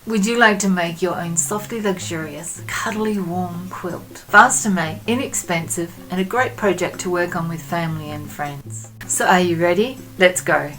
Would you like to make your own softly luxurious, cuddly warm quilt? Fast to make, inexpensive, and a great project to work on with family and friends. So are you ready? Let's go!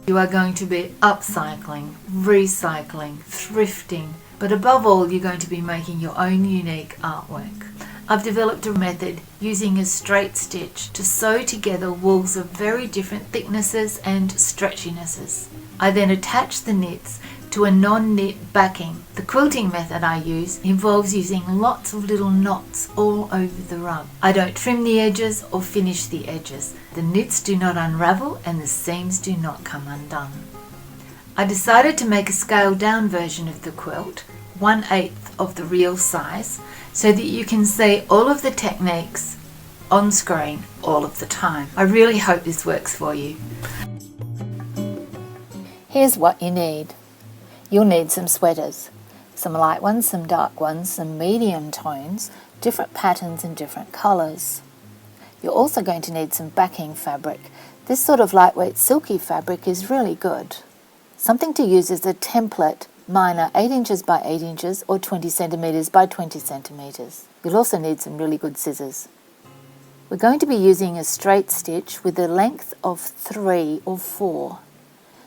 You are going to be upcycling, recycling, thrifting, but above all you're going to be making your own unique artwork. I've developed a method using a straight stitch to sew together wools of very different thicknesses and stretchinesses. I then attach the knits to a non-knit backing. The quilting method I use involves using lots of little knots all over the rug. I don't trim the edges or finish the edges. The knits do not unravel and the seams do not come undone. I decided to make a scaled down version of the quilt, 1/8 of the real size, so that you can see all of the techniques on screen all of the time. I really hope this works for you. Here's what you need. You'll need some sweaters, some light ones, some dark ones, some medium tones, different patterns and different colours. You're also going to need some backing fabric. This sort of lightweight silky fabric is really good. Something to use as a template. Mine are 8 inches by 8 inches or 20 centimetres by 20 centimetres. You'll also need some really good scissors. We're going to be using a straight stitch with a length of 3 or 4.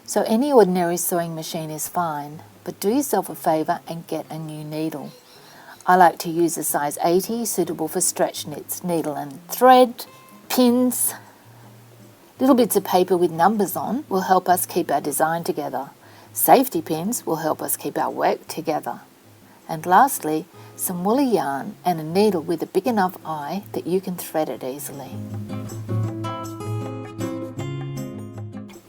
So any ordinary sewing machine is fine, but do yourself a favour and get a new needle. I like to use a size 80, suitable for stretch knits, needle and thread, pins. Little bits of paper with numbers on will help us keep our design together. Safety pins will help us keep our work together. And lastly, some woolly yarn and a needle with a big enough eye that you can thread it easily.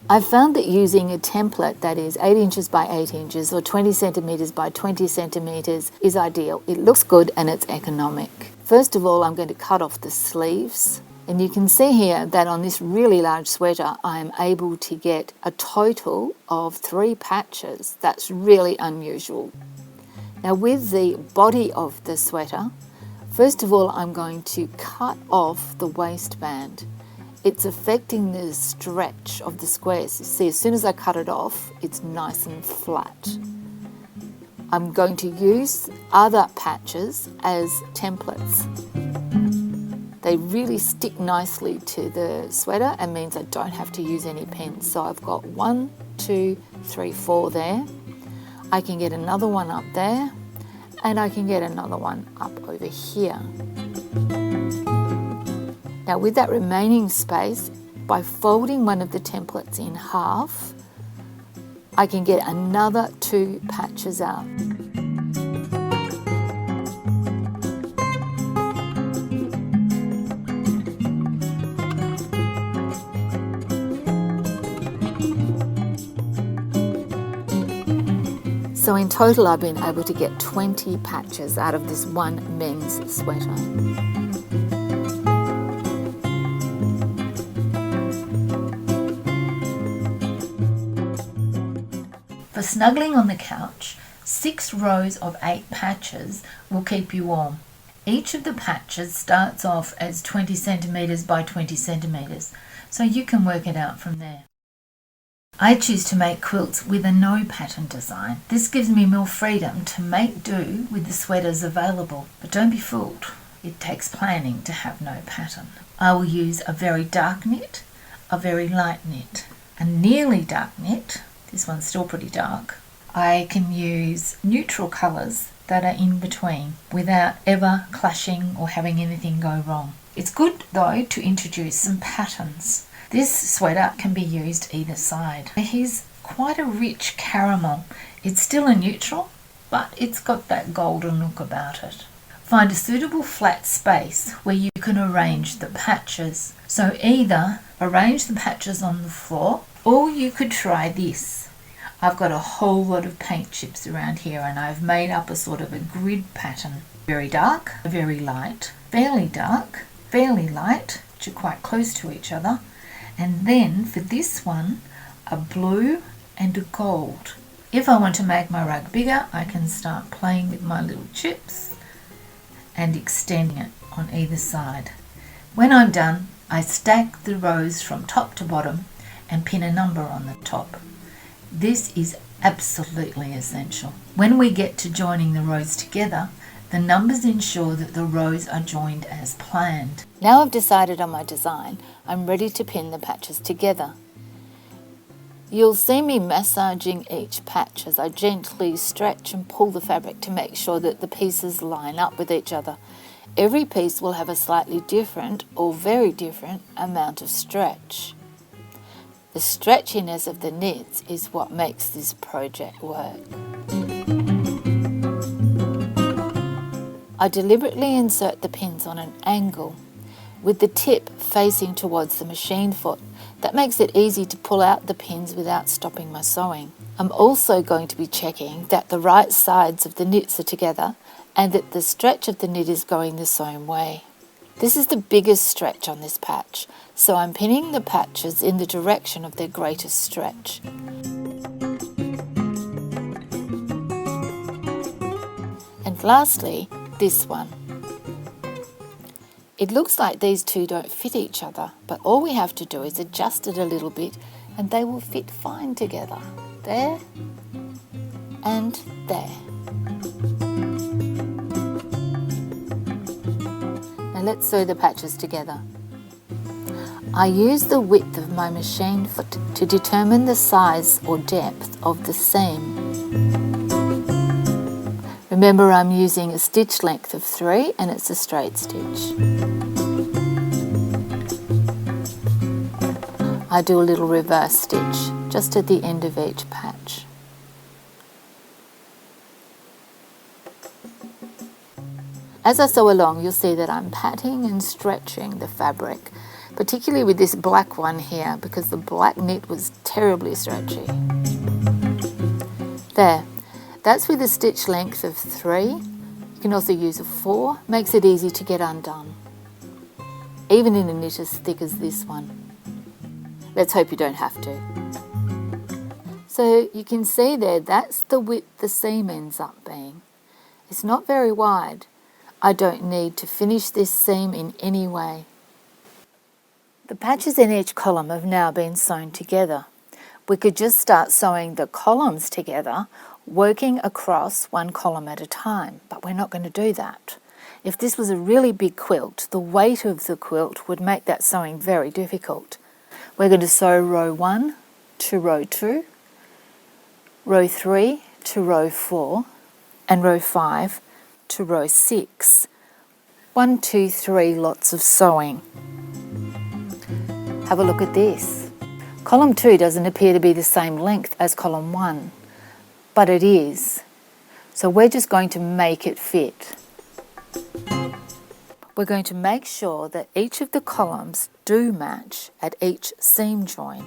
I've found that using a template that is 8 inches by 8 inches or 20 centimetres by 20 centimetres is ideal. It looks good and it's economic. First of all, I'm going to cut off the sleeves. And you can see here that on this really large sweater, I am able to get a total of 3 patches. That's really unusual. Now with the body of the sweater, first of all, I'm going to cut off the waistband. It's affecting the stretch of the squares. You see, as soon as I cut it off, it's nice and flat. I'm going to use other patches as templates. They really stick nicely to the sweater and means I don't have to use any pins. So I've got 1, 2, 3, 4 there. I can get another one up there and I can get another one up over here. Now with that remaining space, by folding one of the templates in half, I can get another 2 patches out. So in total I've been able to get 20 patches out of this one men's sweater. For snuggling on the couch, 6 rows of 8 patches will keep you warm. Each of the patches starts off as 20 centimetres by 20 centimetres, so you can work it out from there. I choose to make quilts with a no pattern design. This gives me more freedom to make do with the sweaters available, but don't be fooled. It takes planning to have no pattern. I will use a very dark knit, a very light knit, a nearly dark knit. This one's still pretty dark. I can use neutral colours that are in between without ever clashing or having anything go wrong. It's good though to introduce some patterns. This sweater can be used either side. Here's quite a rich caramel. It's still a neutral, but it's got that golden look about it. Find a suitable flat space where you can arrange the patches. So either arrange the patches on the floor, or you could try this. I've got a whole lot of paint chips around here and I've made up a sort of a grid pattern. Very dark, very light, fairly dark, fairly light, which are quite close to each other. And then for this one, a blue and a gold. If I want to make my rug bigger, I can start playing with my little chips and extending it on either side. When I'm done, I stack the rows from top to bottom and pin a number on the top. This is absolutely essential. When we get to joining the rows together, the numbers ensure that the rows are joined as planned. Now I've decided on my design, I'm ready to pin the patches together. You'll see me massaging each patch as I gently stretch and pull the fabric to make sure that the pieces line up with each other. Every piece will have a slightly different or very different amount of stretch. The stretchiness of the knits is what makes this project work. I deliberately insert the pins on an angle with the tip facing towards the machine foot. That makes it easy to pull out the pins without stopping my sewing. I'm also going to be checking that the right sides of the knits are together and that the stretch of the knit is going the same way. This is the biggest stretch on this patch, so I'm pinning the patches in the direction of their greatest stretch. And lastly, this one. It looks like these two don't fit each other, but all we have to do is adjust it a little bit and they will fit fine together. There and there. Now let's sew the patches together. I use the width of my machine foot to determine the size or depth of the seam. Remember, I'm using a stitch length of 3 and it's a straight stitch. I do a little reverse stitch just at the end of each patch. As I sew along, you'll see that I'm patting and stretching the fabric, particularly with this black one here because the black knit was terribly stretchy. There. That's with a stitch length of 3. You can also use a 4, makes it easy to get undone, even in a knit as thick as this one. Let's hope you don't have to. So you can see there, that's the width the seam ends up being. It's not very wide. I don't need to finish this seam in any way. The patches in each column have now been sewn together. We could just start sewing the columns together, working across one column at a time, but we're not going to do that. If this was a really big quilt, the weight of the quilt would make that sewing very difficult. We're going to sew row 1 to row 2, row 3 to row 4, and row 5 to row 6. 1, 2, 3 lots of sewing. Have a look at this. Column 2 doesn't appear to be the same length as column 1. But it is. So we're just going to make it fit. We're going to make sure that each of the columns do match at each seam join.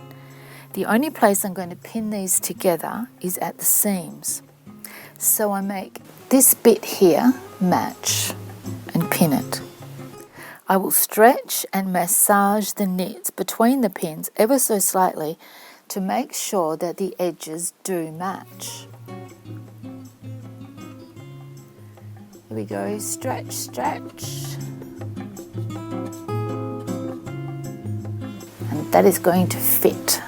The only place I'm going to pin these together is at the seams. So I make this bit here match and pin it. I will stretch and massage the knits between the pins ever so slightly to make sure that the edges do match. Here we go, stretch, stretch. And that is going to fit.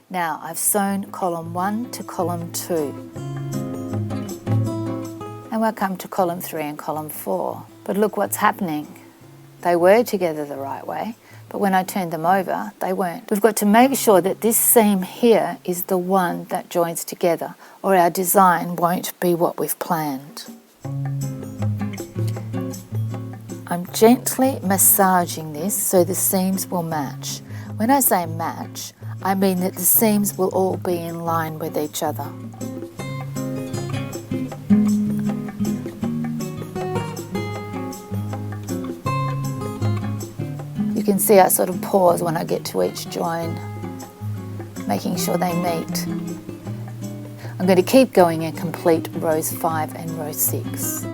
Now I've sewn column 1 to column 2. And we'll come to column 3 and column 4. But look what's happening. They were together the right way, but when I turned them over, they weren't. We've got to make sure that this seam here is the one that joins together, or our design won't be what we've planned. I'm gently massaging this so the seams will match. When I say match, I mean that the seams will all be in line with each other. You can see I sort of pause when I get to each join, making sure they meet. I'm going to keep going and complete rows 5 and row 6.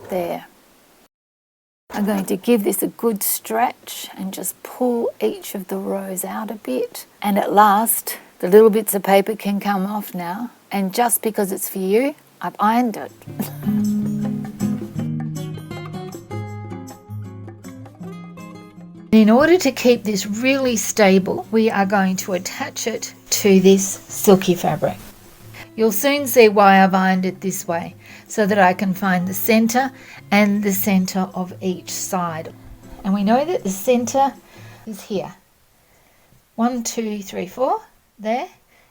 There. I'm going to give this a good stretch and just pull each of the rows out a bit. And at last, the little bits of paper can come off now. And just because it's for you, I've ironed it. In order to keep this really stable, we are going to attach it to this silky fabric. You'll soon see why I've ironed it this way, so that I can find the centre and the centre of each side. And we know that the centre is here. 1, 2, 3, 4, there,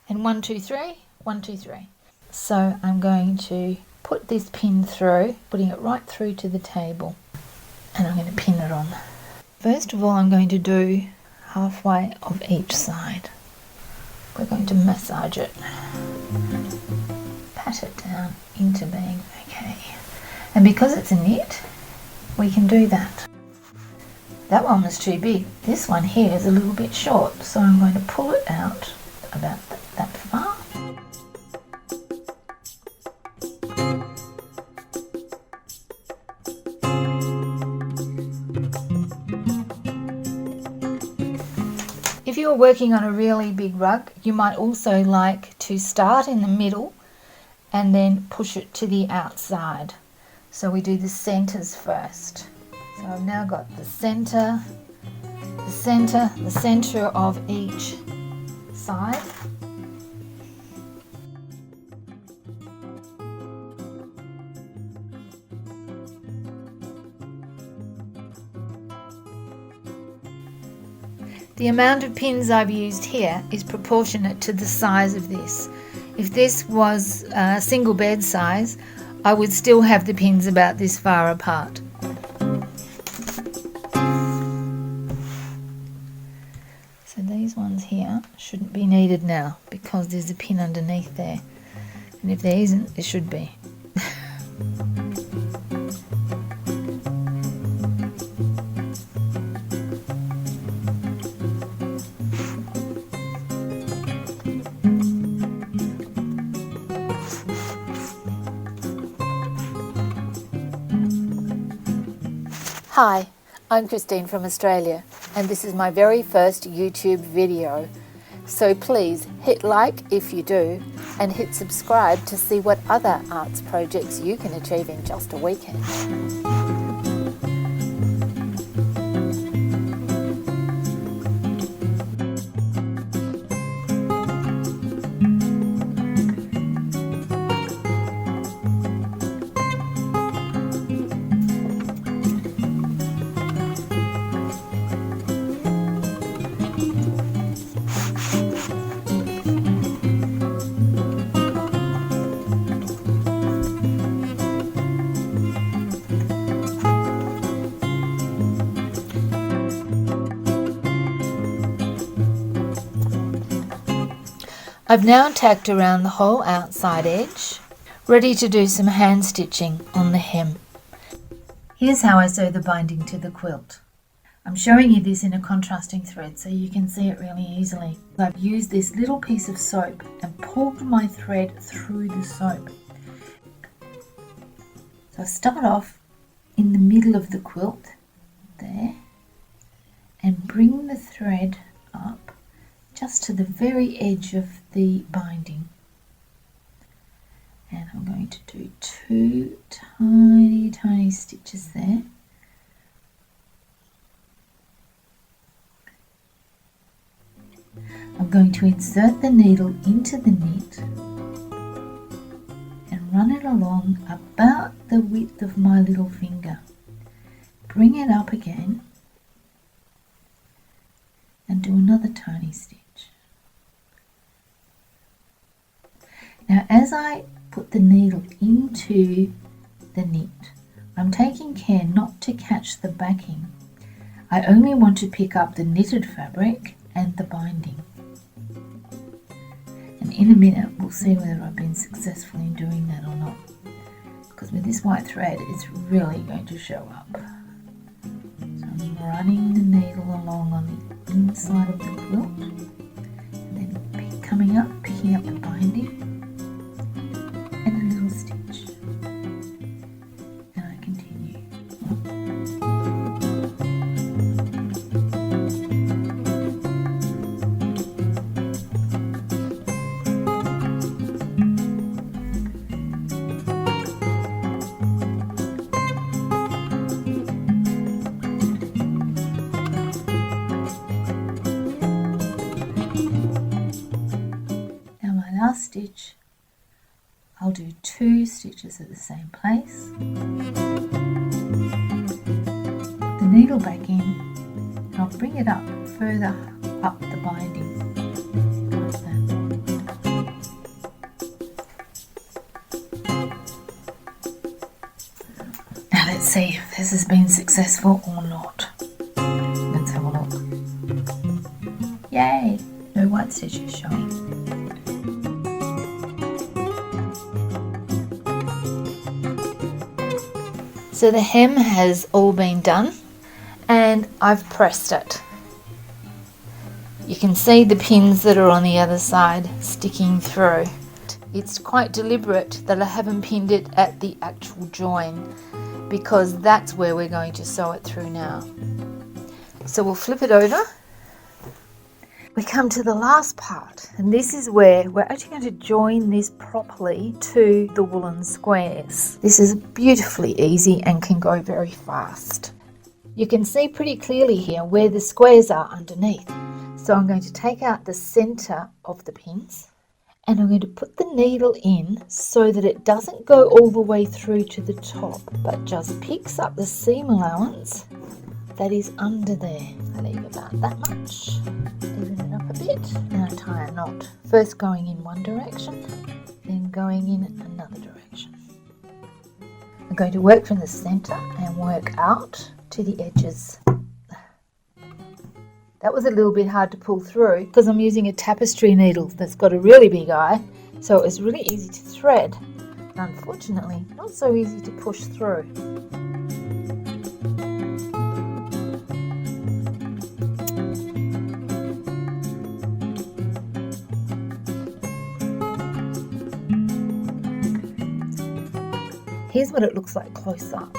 and 1, 2, 3, 1, 2, 3. So I'm going to put this pin through, putting it right through to the table, and I'm going to pin it on. First of all, I'm going to do halfway of each side. We're going to massage it, pat it down into being okay. And because it's a knit, we can do that. That one was too big. This one here is a little bit short, so I'm going to pull it out about that far. If you're working on a really big rug, you might also like to start in the middle and then push it to the outside. So we do the centres first. So I've now got the centre, the centre, the centre of each side. The amount of pins I've used here is proportionate to the size of this. If this was a single bed size, I would still have the pins about this far apart. So these ones here shouldn't be needed now because there's a pin underneath there. And if there isn't, there should be. Hi, I'm Christine from Australia, and this is my very first YouTube video. So please hit like if you do, and hit subscribe to see what other arts projects you can achieve in just a weekend. I've now tacked around the whole outside edge, ready to do some hand stitching on the hem. Here's how I sew the binding to the quilt. I'm showing you this in a contrasting thread so you can see it really easily. I've used this little piece of soap and pulled my thread through the soap. So I start off in the middle of the quilt, there, and bring the thread up just to the very edge of the binding. And I'm going to do 2 tiny stitches there. I'm going to insert the needle into the knit and run it along about the width of my little finger. Bring it up again and do another tiny stitch. Now as I put the needle into the knit, I'm taking care not to catch the backing. I only want to pick up the knitted fabric and the binding. And in a minute we'll see whether I've been successful in doing that or not. Because with this white thread it's really going to show up. So I'm running the needle along on the inside of the quilt and then coming up, picking up the binding and a little stitch. And I continue. I'll do 2 stitches at the same place. Put the needle back in, and I'll bring it up further up the binding. Like that. Now let's see if this has been successful or not. Let's have a look. Yay! No white stitches showing. So the hem has all been done and I've pressed it. You can see the pins that are on the other side sticking through. It's quite deliberate that I haven't pinned it at the actual join because that's where we're going to sew it through now. So we'll flip it over. We come to the last part, and this is where we're actually going to join this properly to the woolen squares. This is beautifully easy and can go very fast. You can see pretty clearly here where the squares are underneath. So I'm going to take out the center of the pins and I'm going to put the needle in so that it doesn't go all the way through to the top, but just picks up the seam allowance that is under there. I leave about that much, even it up a bit, and I tie a knot. First going in one direction, then going in another direction. I'm going to work from the center and work out to the edges. That was a little bit hard to pull through because I'm using a tapestry needle that's got a really big eye, so it was really easy to thread, but unfortunately not so easy to push through. Here's what it looks like close up.